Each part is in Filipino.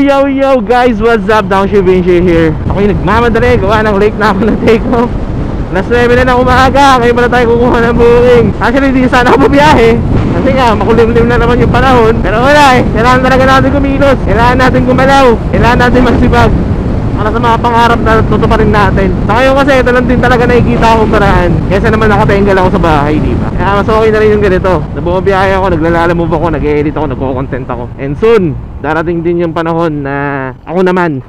Yo yo guys, what's up? Downshift Vinci here. Ako'y nagmamadali, gawa ng late na ako ng take off. Alas 9 na ng umaga, ngayon pala tayo kukuha ng booking. Actually, di sana ako bumiyahe kasi nga, makulimlim na naman yung panahon. Pero wala kailangan talaga natin kumilos. Kailangan natin gumalaw. Kailangan natin magsibag para sa mga pangarap na tutuparin natin. Sa ngayon kasi, ito lang din talaga nakikita akong paraan. Kesa naman nakatengal ako sa bahay, di ba? Kaya mas okay na rin yung ganito. Nabumabiyahe ako, naglalala-move ako, nag-edit ako, nagko-content ako. And soon, darating din yung panahon na ako naman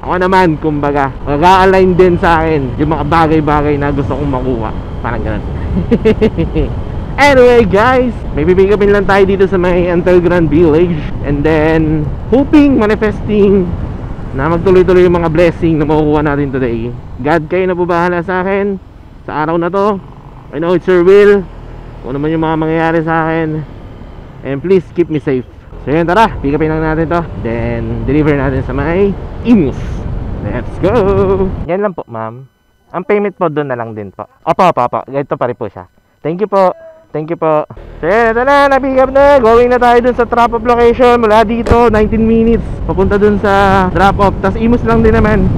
ako naman, kumbaga mag-a-align din sa akin yung mga bagay-bagay na gusto kong makuha. Parang ganun. Anyway guys, may pipikapin lang tayo dito sa may Antel Grand Village. And then, hoping, manifesting na magtuloy-tuloy yung mga blessing na makukuha natin today. God, kayo na po bahala sa akin sa araw na to. I know it's your will kung naman yung mga mangyayari sa akin. And please keep me safe. So yun, tara, pick upin lang natin to. Then, deliver natin sa may Imus. Let's go! Yan lang po, ma'am. Ang payment po doon na lang din po. Opo. Ito pa rin po siya. Thank you po. Thank you po. So yun, ito na, na-pick up na. Going na tayo dun sa drop-off location. Mula dito, 19 minutes. Papunta dun sa drop-off. Tapos Imus lang din naman.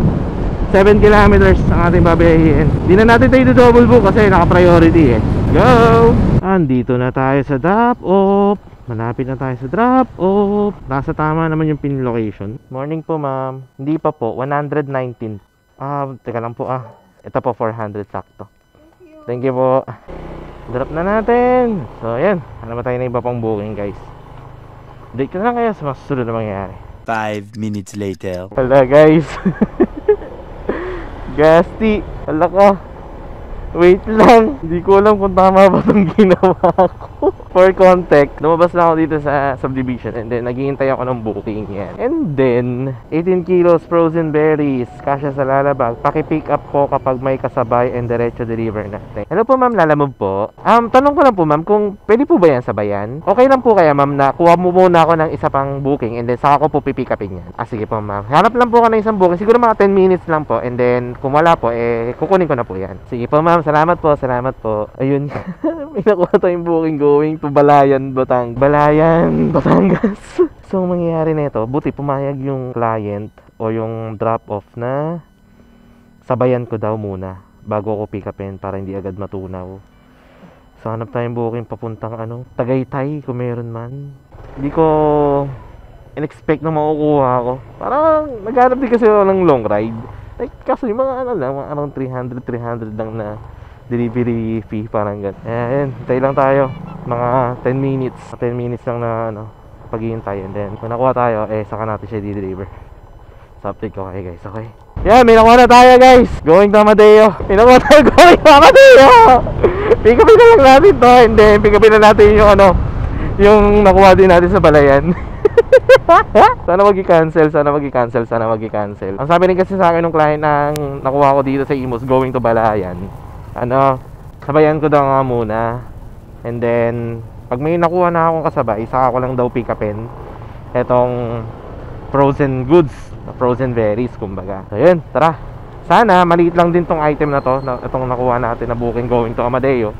7 kilometers ang ating babayahin. Di na natin tayo double book kasi naka-priority eh. Go! Andito na tayo sa drop-off. Malapit na tayo sa drop-off. Nasa tama naman yung pin location. Morning po, ma'am. Hindi pa po, 119. Teka lang po Ito po, 400 sakto. Thank you po. Drop na natin. So, ayan. Ano ba tayo na iba pang booking, guys? Date ko na lang kaya sa mga susunod na mangyayari. 5 minutes later. Hala, guys. Gasti. Hala ka. Wait lang, hindi ko alam kung tama ba itong ginawa ko. For context, lumabas na ako dito sa subdivision and then naghihintay ako ng booking yan. And then, 18 kilos frozen berries, kasya sa lalabag. Paki-pick up ko kapag may kasabay and diretso deliver natin. Hello po ma'am, lalamove po. Tanong ko lang po ma'am, kung pwede po ba yan sabayan? Okay lang po kaya ma'am na kuha mo muna ako ng isa pang booking and then saka ko po pipick upin yan. Sige po ma'am, hanap lang po ka ng isang booking. Siguro mga 10 minutes lang po and then kung wala po, kukunin ko na po yan. Sige po ma'am, salamat po. Ayun. May nakuha tayong booking going to Balayan, Batangas. So, ang mangyayari na ito, buti pumayag yung client o yung drop-off na sabayan ko daw muna bago ako pick upin para hindi agad matunaw. So, hanap tayong booking papuntang Tagaytay kung meron man. Hindi ko in-expect na makukuha ako. Parang naghanap din kasi ako ng long ride. Kaso yung mga around 300 lang na delivery fee, parang gano'n. Ayan, hintay lang tayo mga 10 minutes. 10 minutes lang na paghihintay. And then kung nakuha tayo, saka natin siya di-deliver. So update ko kayo guys, okay? Yeah, may nakuha na tayo guys. Going to Amadeo. May nakuha tayo going to Amadeo. Pick upin na lang natin to. And then pick upin na natin yung yung nakuha din natin sa Balayan. Sana mag-i-cancel. Ang sabi rin kasi sa akin ng client na nakuha ko dito sa Imus going to Balayan, sabayan ko daw nga muna. And then pag may nakuha na akong kasabay, saka ko lang daw pick upin etong frozen goods, frozen berries kumbaga. So yun, tara. Sana maliit lang din tong item na to, itong nakuha natin na booking going to Amadeo,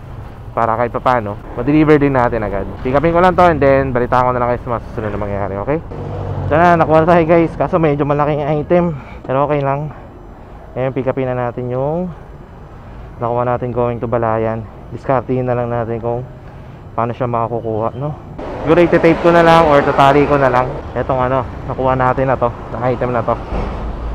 para kahit papano ma-deliver din natin agad. Pick upin ko lang to and then balitaan ko na lang kayo sa mga susunod na mangyayari, okay? Sana nakuha na tayo guys, kaso medyo malaking item pero okay lang. Ngayon pick upin na natin yung nakuha natin going to Balayan. Discartein na lang natin kung paano siya makakukuha, no? Siguro iti-tape ko na lang or tatali ko na lang etong nakuha natin na to, na item na to.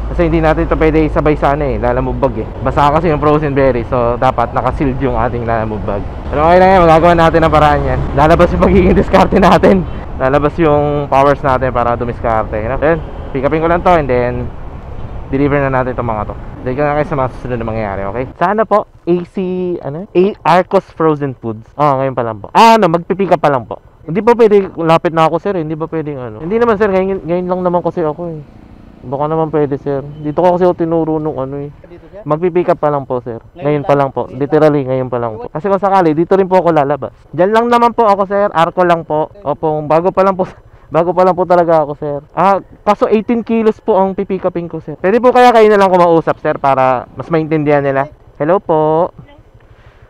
Kasi hindi natin ito pwede sabay sana lalamove bag Basa kasi yung frozen berry, so dapat nakasealed yung ating lalamove bag. Pero okay lang yan, magagawa natin ang paraan yan. Lalabas yung magiging discarte natin. Lalabas yung powers natin para dumiskarte, Then, pick upin ko lang to and then deliver na natin itong mga to. Dahil ka na kayo sa mga susunod na mangyayari, okay? Sana po, Arcos Frozen Foods. Ngayon pa lang po. Magpipick up pa lang po. Hindi pa pwede, lapit na ako sir, hindi ba pwedeng Hindi naman sir, ngayon lang naman kasi ako Baka naman pwede sir. Dito ko kasi ako tinuro nung Dito sir? Magpipick up pa lang po sir. Ngayon pa lang po. Literally, ngayon pa lang po. Kasi kung sakali, dito rin po ako lalabas. Diyan lang naman po ako sir, Arco lang po. Opo, bago pa lang po talaga ako sir. Kaso 18 kilos po ang pipick upin ko sir. Pwede po kaya kayo na lang kumausap sir para mas maintindihan nila. Hello po.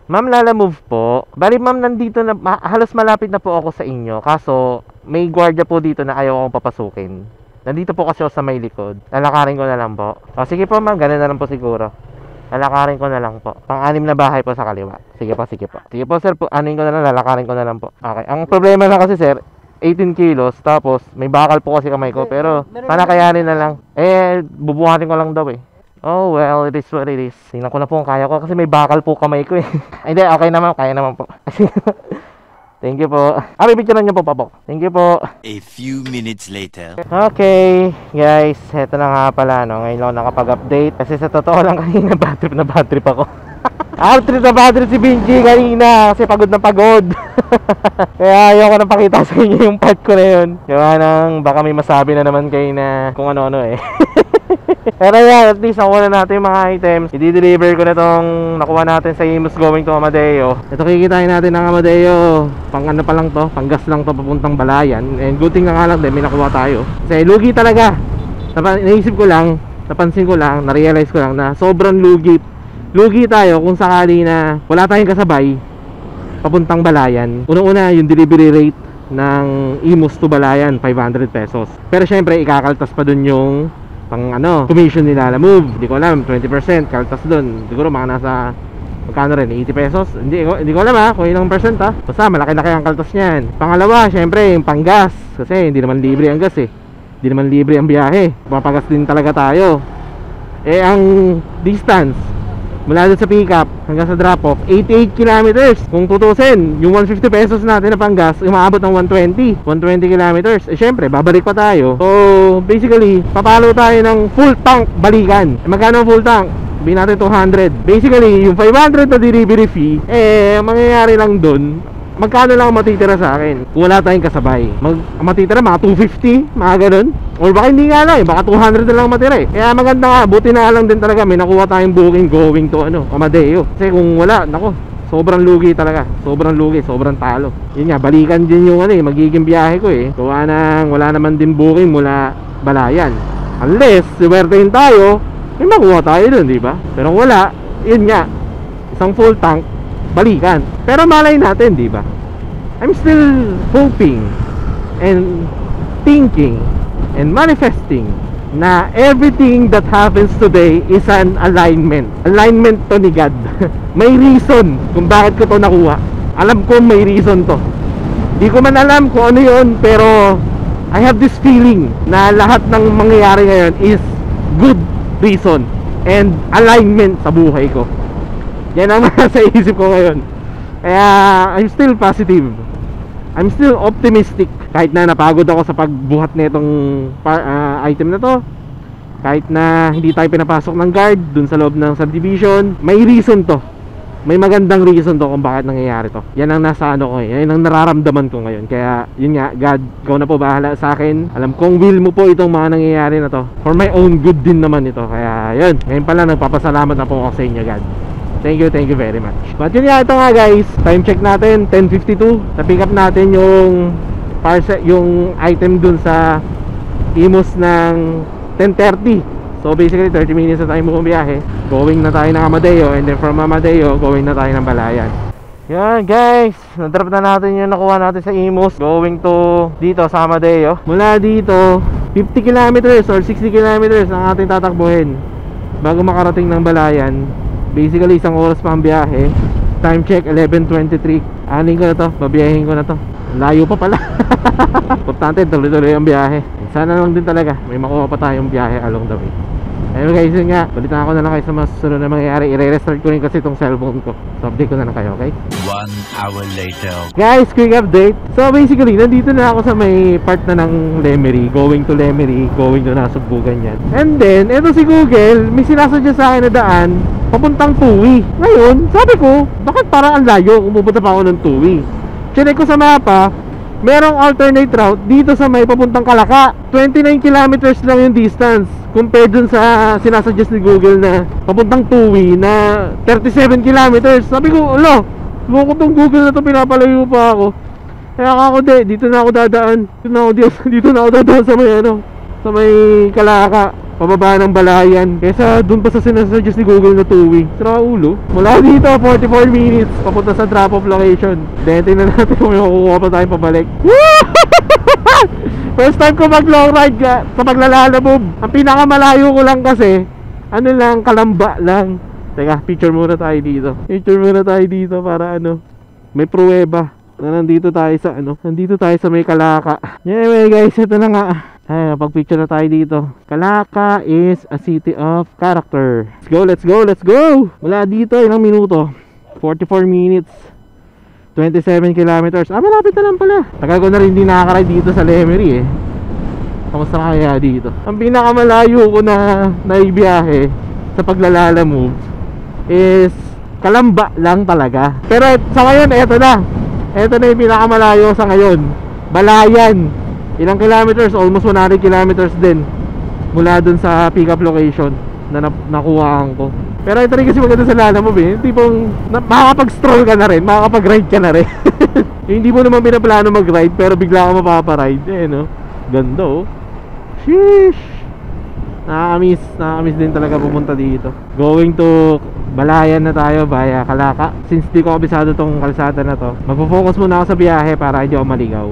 Ma'am, lalamove po. Bali ma'am, nandito na, halos malapit na po ako sa inyo. Kaso, may gwardiya po dito na ayaw akong papasukin. Nandito po kasi ako sa may likod. Lalakarin ko na lang po. O sige po ma'am, ganun na lang po siguro. Lalakarin ko na lang po. Pang-anim na bahay po sa kaliwa. Sige po, sige po. Sige po sir, anin ko na lang, lalakarin ko na lang po. Okay. Ang problema lang kasi sir, 18 kilos, tapos may bakal po kasi kamay ko. Pero, sana kayanin na lang. Bubuhatin ko lang daw eh. Oh well, it is what it is. Tingnan ko na po kung kaya ko kasi may bakal po kamay ko eh. Hindi, okay naman, kaya naman po. Thank you po. Pipicturean niyo po, Papok. Thank you po. A few minutes later. Okay, guys, heto na nga pala, no. Ngayon lang nakapag-update. Kasi sa totoo lang kanina, bad trip ako. Trip na bad trip si Benji kanina kasi pagod na pagod. Kaya ayoko na pakita sa inyo yung part ko na yun. Gawa nang baka may masabi na naman kayo na kung ano-ano eh. Pero yan, at least nakuha na natin yung mga items. I-deliver ko na itong nakuha natin sa Imus going to Amadeo. Ito kikitain natin ng Amadeo. Pang ano pa lang to, pang gas lang to papuntang Balayan. And good thing na nga lang din, may nakuha tayo. Kasi lugi talaga. Naisip ko lang, napansin ko lang, na-realize ko lang na sobrang lugi. Lugi tayo kung sakali na wala tayong kasabay papuntang Balayan. Unang-una yung delivery rate ng Imus to Balayan, 500 pesos. Pero syempre, ikakaltas pa dun yung pang ano, commission nila na move. Hindi ko alam, 20% kaltas dun. Siguro mga nasa magkano rin, 80 pesos. Hindi ko alam kung ilang percent Basta malaki-laki ang kaltas niyan. Pangalawa, syempre, yung panggas. Kasi hindi naman libre ang gas eh. Hindi naman libre ang biyahe. Mapagas din talaga tayo. Ang distance mula doon sa pick up hanggang sa drop off, 88 kilometers. Kung tutusin, yung 150 pesos natin na panggas, umaabot ng 120 kilometers. Syempre, babalik pa tayo. So, basically, papalo tayo ng full tank balikan. Magkano ang full tank? Sabihin natin 200. Basically, yung 500 na delivery fee, mangyayari lang doon, magkano lang matitira sa akin kung wala tayong kasabay. Matitira mga 250, mga ganun. Or baka hindi nga lang, baka 200 na lang matira eh. Kaya maganda nga, buti na lang din talaga may nakuha tayong booking going to Amadeo. Kasi kung wala, nako, sobrang lugi talaga. Sobrang lugi, sobrang talo. Yun nga, balikan din yung magiging biyahe ko eh. Kuha nang wala naman din booking mula Balayan. Unless, siwertein tayo, may makuha tayo dun, di ba? Pero kung wala, yun nga, isang full tank, balikan. Pero malay natin, di ba? I'm still hoping and thinking and manifesting na everything that happens today is an alignment. Alignment to ni God. May reason kung bakit ko to nakuha. Alam ko may reason to. Di ko man alam kung ano yun, pero I have this feeling na lahat ng mangyayari ngayon is good reason and alignment sa buhay ko. Yan ang nasa isip ko ngayon. Kaya I'm still positive, I'm still optimistic. Kahit na napagod ako sa pagbuhat nitong item na to, kahit na hindi tayo pinapasok ng guard dun sa loob ng subdivision, may reason to. May magandang reason to kung bakit nangyayari to. Yan ang nasa ko yan ang nararamdaman ko ngayon. Kaya yun nga, God, ikaw na po bahala sa akin. Alam kong will mo po itong mga nangyayari na to. For my own good din naman ito. Kaya yun, ngayon pala nagpapasalamat na po ako sa inyo, God. Thank you very much. But yun nga, ito nga guys, time check natin 10:52. Na-pick up natin yung parcel, yung item dun sa Imus ng 10:30. So basically 30 minutes na tayo bumiyahe. Going na tayo ng Amadeo, and then from Amadeo, going na tayo ng Balayan. Yan guys, na-drop na natin yung nakuha natin sa Imus. Going to dito sa Amadeo. Mula dito 50 kilometers or 60 kilometers ang ating tatakbuhin bago makarating ng Balayan. Basically isang oras pa ang biyahe. Time check 11:23. Anin ko na to, babiyahin ko na to. Layo pa pala. Importante tuloy-tuloy ang biyahe. Sana lang din talaga may makuha pa tayong biyahe along the way. Ayun guys, yun nga, balitaan ko na lang kayo sa mga susunod na mangyayari. I-restart ko rin kasi itong cellphone ko. So update ko na lang kayo, okay? 1 hour later. Guys, quick update. So basically, nandito na ako sa may part na ng Lemery. Going to Lemery, going to Nasugbugan yan. And then, eto si Google, may sinasadya sa akin na daan papuntang Tuwi. Ngayon, sabi ko, bakit parang ang layo kung pupunta pa ako ng Tuwi? Check ko sa mapa, merong alternate route dito sa may papuntang Kalaka. 29 kilometers lang yung distance compared dun sa sinasuggest ni Google na papuntang Tuwi na 37 kilometers. Sabi ko, alo, loko tong Google na to, pinapalayo pa ako. Kaya ako dito na ako dadaan. Dito na ako dadaan sa may sa may Kalaka, pababa ng Balayan, kesa dun pa sa sinasuggest ni Google na Tuwi. Sira ulo. Mula dito 44 minutes papunta sa drop off location. Then tingnan natin kung may makukuha pa tayong pabalik. First time ko mag long ride sa paglalalabog. Ang pinakamalayo ko lang kasi ano lang, Kalamba lang. Teka, picture muna tayo dito. Picture muna tayo dito para ano, may pruweba na nandito tayo sa ano, nandito tayo sa may Kalaka. Anyway guys, ito na nga. Ay, pag-picture na tayo dito. Kalaka is a city of character. Let's go, let's go, let's go! Mula dito, ilang minuto? 44 minutes. 27 kilometers. Ah, malapit na lang pala. Tagal ko na rin hindi nakaka-ride dito sa Lemery eh. Kamusta kaya dito? Ang pinakamalayo ko na naibiyahe sa paglalala move is Kalamba lang talaga. Pero sa ngayon, eto na. Eto na yung pinakamalayo sa ngayon. Balayan. Ilang kilometers? Almost 100 kilometers din. Mula dun sa pick up location na nakuhaan ko. Pero ito rin kasi maganda sa Lala Move eh. Tipong makakapag-stroll ka na rin, makakapag-ride ka na rin. Hindi mo naman pinaplano mag-ride pero bigla ka mapaparide. Eh no? Ganda oh. Sheesh. Nakakamiss din talaga pumunta dito. Going to Balayan na tayo via Kalaka. Since di ko kabisado tong kalsada na to, magpo-focus muna ako sa biyahe para hindi ako maligaw.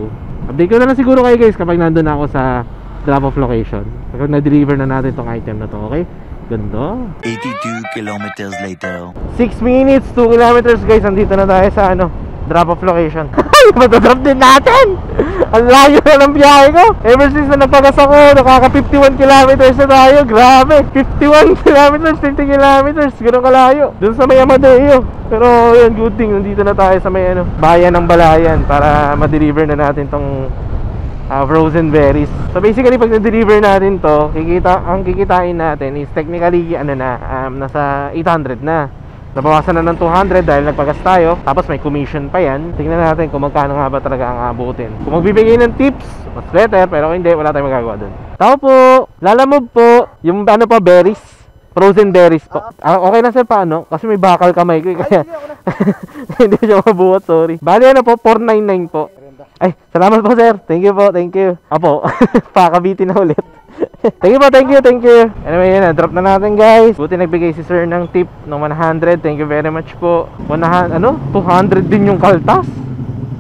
Update ko na lang siguro kayo guys kapag nandun ako sa drop off location. Kapag na-deliver na natin tong item na to, okay? Ganda. 82 kilometers later. 6 minutes, 2 kilometers guys. Andito na tayo sa ano, drop off location. Ay, matadrop din natin. Ang layo na ng biyahe ko. Ever since na napagas ako, nakaka 51 kilometers na tayo. Grabe, 51 kilometers, 50 kilometers. Ganun kalayo. Dun sa may Amadeo. Pero yun, good thing, nandito na tayo sa may ano, bayan ng Balayan para ma-deliver na natin tong frozen berries. So basically pag na-deliver natin to, ang kikitain natin is technically ano na, nasa 800 na. Nabawasan na ng 200 dahil nagpagas tayo. Tapos may commission pa yan. Tingnan natin kung magkano nga ba talaga ang abutin. Kung magbibigay ng tips, mas better. Pero kung hindi, wala tayong magagawa dun. Tao po, Lala Move po. Yung ano pa, berries, frozen berries po. Okay na sir, paano? Kasi may bakal kamay ko kaya hindi siya mabuhat, sorry. Bali ano po, 499 po. Ay, salamat po sir. Thank you po, thank you. Apo, pakabitin na ulit. Thank you po, thank you, thank you. Anyway, yun, drop na natin guys. Buti nagbigay si sir ng tip ng 100. Thank you very much po. 100, ano? 200 din yung kaltas.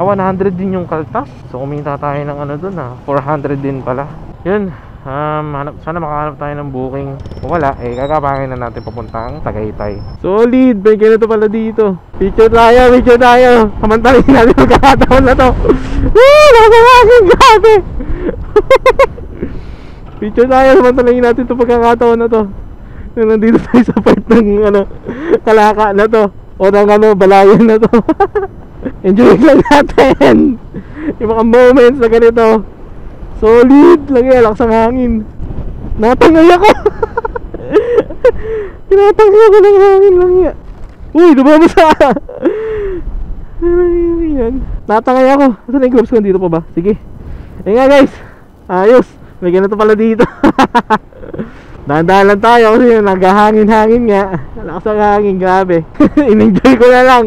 100 din yung kaltas. So kumita tayo ng ano dun 400 din pala. Yun, sana makahanap tayo ng booking. Kung wala, kakapangin na natin papuntang Tagaytay. Solid, may ganito pala dito. Picture tayo. Kamantalin natin magkakataon na to. Nakakagin, grabe. Picture tayo, samantalangin natin itong pagkakataon na to. Nandito tayo sa part ng ano, Kalaka na to. O ng ano, Balayan na to. Enjoy lang natin yung mga moments na ganito. Solid, lagi lakas ang hangin. Natangay ako. Tinatangay ako ng hangin lang yan. Uy, dumabasa. Yan. Natangay ako. Saan yung gloves ko? Dito pa ba? Sige. Ayun nga guys. Ayos. May ganito pala dito. Dahan-dahan lang tayo kasi naghahangin-hangin nga. Lakas ang hangin, grabe. In-enjoy ko na lang.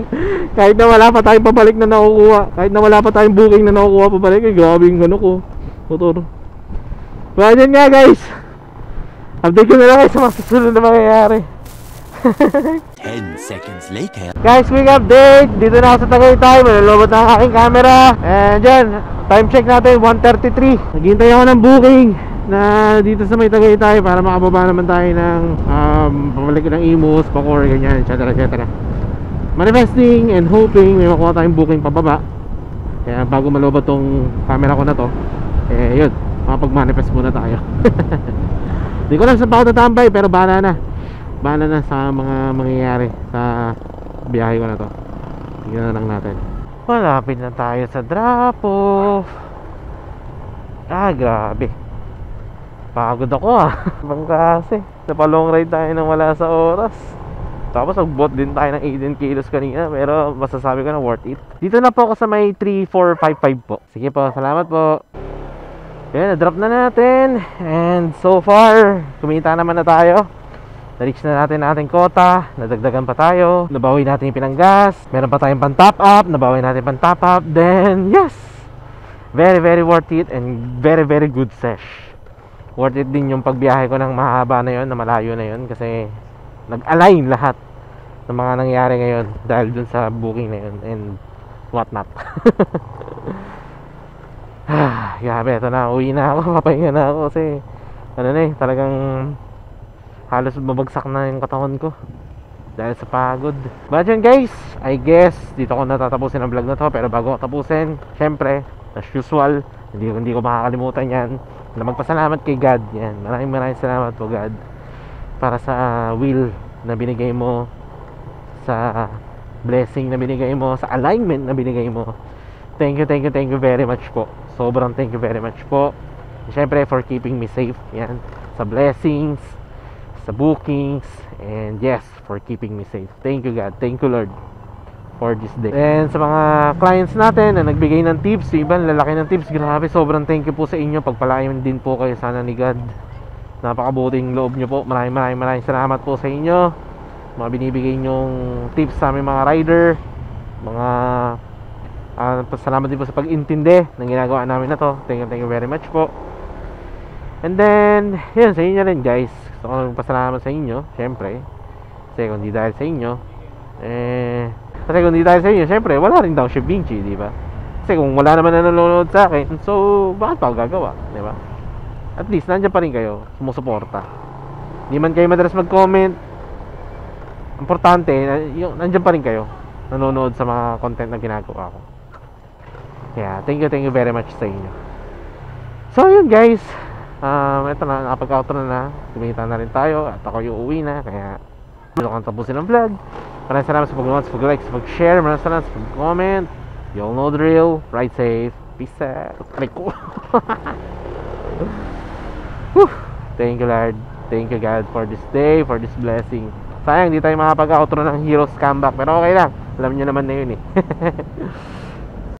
Kahit na wala pa tayong pabalik na nakukuha. Kahit na wala pa tayong booking na nakukuha pabalik. Grabe yung ano ko, motor. Well, yun nga guys. Update ko na lang sa mga susunod na mangyayari. 10 seconds later. Guys, quick update. Dito na ako sa Tagaytay. Malalobot na ang aking camera. And dyan, time check natin 1:33. Naghihintay ako ng booking na dito sa may Tagaytay para makababa naman tayo ng pabalik ng Imus, Bacoor, ganyan, etc. etc. Manifesting and hoping may makuha tayong booking pababa. Kaya bago malobot tong camera ko na to, yun, makapag-manifest muna tayo. Hindi ko lang saan pa ako tatambay, pero bahala na sa mga mangyayari sa biyahe ko na to. Tingnan na lang natin. Malapit na tayo sa drop off. Grabe. Pagod ako Bang kasi napalong ride tayo nang wala sa oras. Tapos nagbot din tayo ng 18 kilos kanina. Pero masasabi ko na worth it. Dito na po ako sa may 3455 po. Sige po, salamat po. Yan, na-drop na natin. And so far, kumita naman na tayo. Na-reach na natin ang ating quota. Nadagdagan pa tayo. Nabawi natin yung pinanggas. Meron pa tayong pan-top up. Nabawi natin pan-top up. Then, yes! Very, very worth it. And very, very good sesh. Worth it din yung pagbiyahe ko ng mahaba na yun, na malayo na yun. Kasi nag-align lahat ng mga nangyari ngayon dahil dun sa booking na yun and what not. Grabe, ito na, uwi na ako. Papahinga na ako kasi ano na talagang halos babagsak na yung katawan ko dahil sa pagod. But yun guys, I guess dito ko natatapusin ang vlog na to. Pero bago ko tapusin, syempre as usual, hindi ko makakalimutan yan na magpasalamat kay God. Yan, maraming salamat po God para sa will na binigay mo, sa blessing na binigay mo, sa alignment na binigay mo. Thank you very much po. Sobrang thank you very much po. Syempre for keeping me safe. Yan, sa blessings, sa bookings, and yes, for keeping me safe. Thank you God, thank you Lord for this day. And sa mga clients natin na nagbigay ng tips, iba lalaki ng tips, grabe, sobrang thank you po sa inyo. Pagpalain din po kayo sana ni God. Napakabuting loob nyo po. Maraming salamat po sa inyo. Mga binibigay nyong tips sa aming mga rider, mga salamat din po sa pag-intindi ng ginagawa namin na to. Thank you very much po. And then, yun, sa inyo rin guys, gusto ko magpasalamat sa inyo, syempre. Kasi kung di dahil sa inyo, syempre, wala rin daw Chef Vinci, di ba? Kasi kung wala naman na nanonood sa akin, so, bakit pa ako gagawa, di ba? At least, nandiyan pa rin kayo, sumusuporta. Di man kayo madalas mag-comment, importante, nandiyan pa rin kayo, nanonood sa mga content na ginagawa ko. Kaya, thank you very much sa inyo. So, yun guys, ito na, nakapag-outro na, kumita na rin tayo at ako yung uwi na, kaya dito kang tapusin ang vlog. Maraming salamat sa pag-like, sa pag-share, maraming salamat sa pag-comment. You all know the drill. Ride safe, peace out. Thank you Lord, thank you God for this day, for this blessing. Sayang di tayo makapag-outro ng Heroes Comeback, pero okay lang, alam nyo naman na yun